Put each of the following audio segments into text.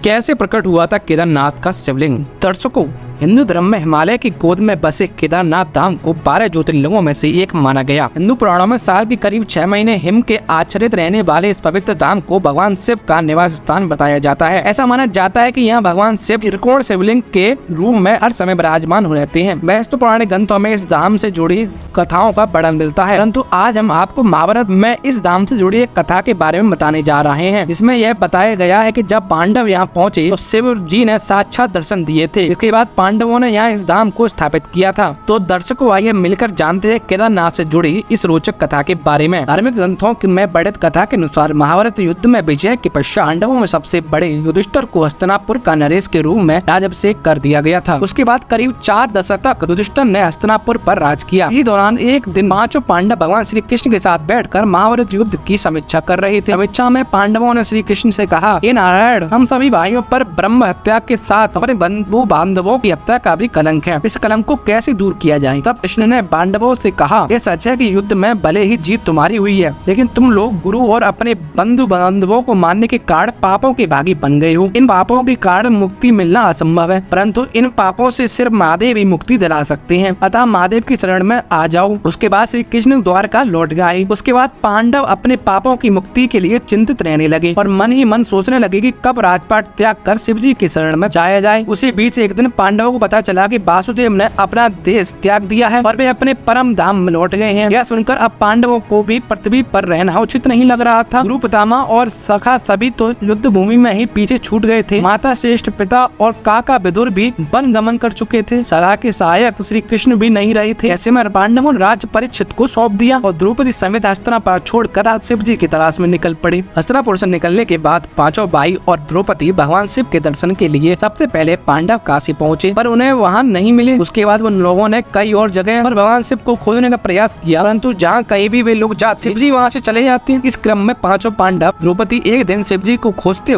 कैसे प्रकट हुआ था केदारनाथ का शिवलिंग? दर्शकों, हिंदू धर्म में हिमालय की गोद में बसे केदारनाथ धाम को 12 ज्योतिर्लिंगों में से एक माना गया। हिंदू पुराणों में साल के करीब 6 महीने हिम के आच्छादित रहने वाले इस पवित्र धाम को भगवान शिव का निवास स्थान बताया जाता है। ऐसा माना जाता है कि यहाँ भगवान शिव त्रिकोण शिवलिंग के रूप में हर समय विराजमान हो रहते हैं। वैसे तो पुराने ग्रंथों में इस धाम से जुड़ी कथाओं का वर्णन मिलता है, परंतु आज हम आपको महाभारत में इस धाम से जुड़ी एक कथा के बारे में बताने जा रहे हैं। इसमें यह बताया गया है कि जब पांडव यहाँ पहुँचे तो शिव जी ने साक्षात दर्शन दिए थे। इसके बाद पांडवों ने यहाँ इस धाम को स्थापित किया था। तो दर्शकों, आइए मिलकर जानते हैं केदारनाथ से जुड़ी इस रोचक कथा के बारे में। धार्मिक ग्रंथों में वर्णित कथा के अनुसार महाभारत युद्ध में विजय के पश्चात पांडवों में सबसे बड़े युधिष्ठिर को हस्तिनापुर का नरेश के रूप में राज्याभिषेक कर दिया गया था। उसके बाद करीब 4 दशक तक युधिष्ठिर ने हस्तिनापुर पर राज किया। इसी दौरान एक दिन 5 पांडव भगवान श्री कृष्ण के साथ बैठकर महाभारत युद्ध की समीक्षा कर रहे थे। समीक्षा में पांडवों ने श्री कृष्ण से कहा, हे नारायण, हम सभी भाइयों पर ब्रह्म हत्या के साथ अपने बंधु बांधवों की हत्या का भी कलंक है। इस कलंक को कैसे दूर किया जाए? तब कृष्ण ने पांडवों से कहा, यह सच है कि युद्ध में भले ही जीत तुम्हारी हुई है, लेकिन तुम लोग गुरु और अपने बंधु बांधवों को मानने के कारण पापों के भागी बन गए हो। इन पापों के कारण मुक्ति मिलना असंभव है, परंतु इन पापों से सिर्फ महादेव ही मुक्ति दिला सकते हैं। अतः महादेव की शरण में आ जाओ। उसके बाद श्री कृष्ण द्वारका लौट गए। उसके बाद पांडव अपने पापों की मुक्ति के लिए चिंतित रहने लगे और मन ही मन सोचने लगे कि कब राजपाट त्याग कर शिव जी की शरण में जाया जाए। उसी बीच एक दिन पांडवों को पता चला कि वासुदेव ने अपना देश त्याग दिया है और वे अपने परम धाम में लौट गए हैं। यह सुनकर अब पांडवों को भी पृथ्वी पर रहना उचित नहीं लग रहा था। गुरु पितामह और सखा सभी तो युद्ध भूमि में ही पीछे छूट गए थे। माता श्रेष्ठ पिता और काका विदुर भी वन गमन कर चुके थे। सदा के सहायक श्री कृष्ण भी नहीं रहे थे। ऐसे में पांडवों ने राज्य परीक्षित को सौंप दिया और द्रौपदी समेत हस्तिनापुर छोड़कर शिव जी की तलाश में निकल पड़े। हस्तिनापुर से निकलने के बाद पांचों भाई और द्रौपदी भगवान शिव के दर्शन के लिए सबसे पहले पांडव काशी पहुँचे, पर उन्हें वहाँ नहीं मिले। उसके बाद उन लोगों ने कई और जगह पर भगवान शिव को खोजने का प्रयास किया, परंतु जहाँ कहीं भी वे लोग जाते शिव जी वहाँ से चले जाते हैं। इस क्रम में पांचों पांडव द्रौपदी एक दिन शिव जी को खोजते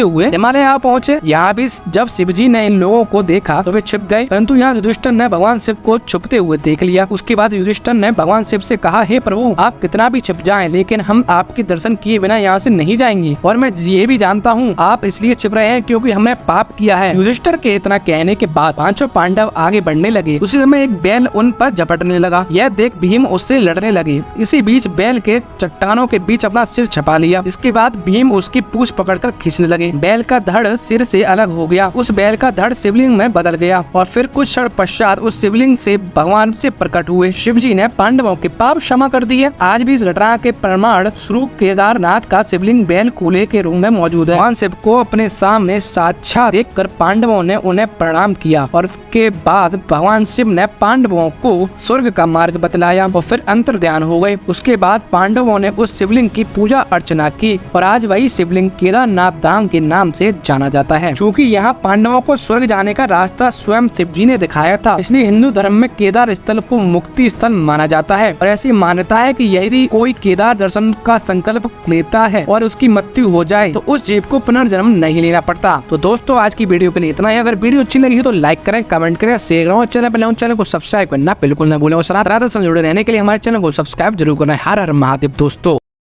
हुए हिमालय यहाँ पहुँचे। यहाँ भी जब शिव जी ने इन लोगों को देखा तो वे छिप गए, परंतु यहाँ युधिष्ठिर ने भगवान शिव को छुपते हुए देख लिया। उसके बाद युधिष्ठिर ने भगवान शिव से कहा, हे प्रभु, आप कितना भी छिप जाएं, लेकिन हम आपके दर्शन किए बिना यहाँ से नहीं जाएंगे। और मैं ये भी जानता हूँ आप इसलिए छिप रहे हैं क्योंकि हमने पाप किया है। युधिष्ठिर के इतना कहने के बाद पांचों पांडव आगे बढ़ने लगे। उसी समय एक बैल उन पर झपटने लगा। यह देख भीम उससे लड़ने लगे। इसी बीच बैल के चट्टानों के बीच अपना सिर छपा लिया। इसके बाद भीम उसकी पूंछ पकड़कर खींचने लगे। बैल का धड़ सिर से अलग हो गया। उस बैल का धड़ शिवलिंग में बदल गया और फिर कुछ क्षण पश्चात उस शिवलिंग से भगवान से प्रकट हुए। शिव जी ने पांडवों के पाप क्षमा कर दिए। आज भी इस घटना के प्रमाण स्वरूप केदारनाथ का शिवलिंग बैल कूले के रूप में मौजूद है। भगवान शिव को अपने सामने साक्षात देखकर पांडवों ने उन्हें प्रणाम किया और उसके बाद भगवान शिव ने पांडवों को स्वर्ग का मार्ग बतलाया और फिर अंतर्ध्यान हो गए। उसके बाद पांडवों ने उस शिवलिंग की पूजा अर्चना की और आज वही शिवलिंग केदारनाथ धाम के नाम से जाना जाता है। क्योंकि यहाँ पांडवों को स्वर्ग जाने का रास्ता स्वयं शिव जी ने दिखाया था, इसलिए हिंदू धर्म में केदार स्थल को मुक्ति स्थल माना जाता है। और ऐसी मान्यता है कि यदि कोई केदार दर्शन का संकल्प लेता है और उसकी मृत्यु हो जाए तो उस जीव को पुनर्जन्म नहीं लेना पड़ता। तो दोस्तों, आज की वीडियो के लिए इतना ही। अगर वीडियो अच्छी लगी हो तो लाइक करें, कमेंट करें, शेयर करें और चैनल को सब्सक्राइब करना बिल्कुल न भूलें। और सनातन से जुड़े रहने के लिए हमारे चैनल को सब्सक्राइब जरूर करें। हर हर महादेव दोस्तों।